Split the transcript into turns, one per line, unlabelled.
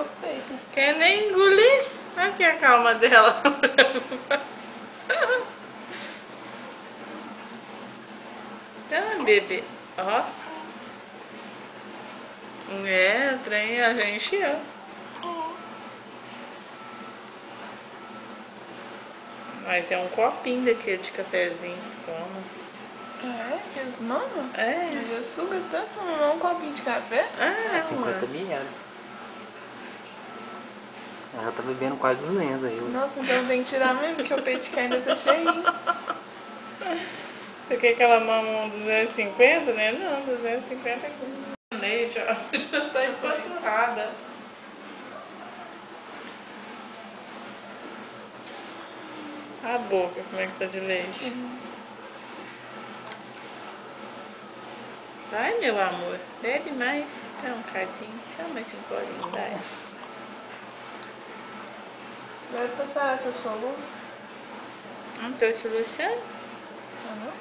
o peito.
Quer nem engolir? Aqui a calma dela. Tá, bebê. Ó. É, o trem já encheu. Mas é um copinho daquele de cafezinho. Toma.
É, que eles mamam?
É.
Mas eu suga tanto pra mamar um copinho de café.
Ah,
50 ml. Ela já tá bebendo quase 200 aí.
Nossa, então tem que tirar mesmo, porque o peito ainda tá cheio.
Você quer que ela mama um 250, né? Não, 250 é com leite, ó. Já tá empanturrada. A boca, como é que tá de leite? Vai, meu amor, bebe mais. Dá um cadinho, só mais um golinho, vai.
Vai passar essa solução?
Não tô te luxando?
Ah, não?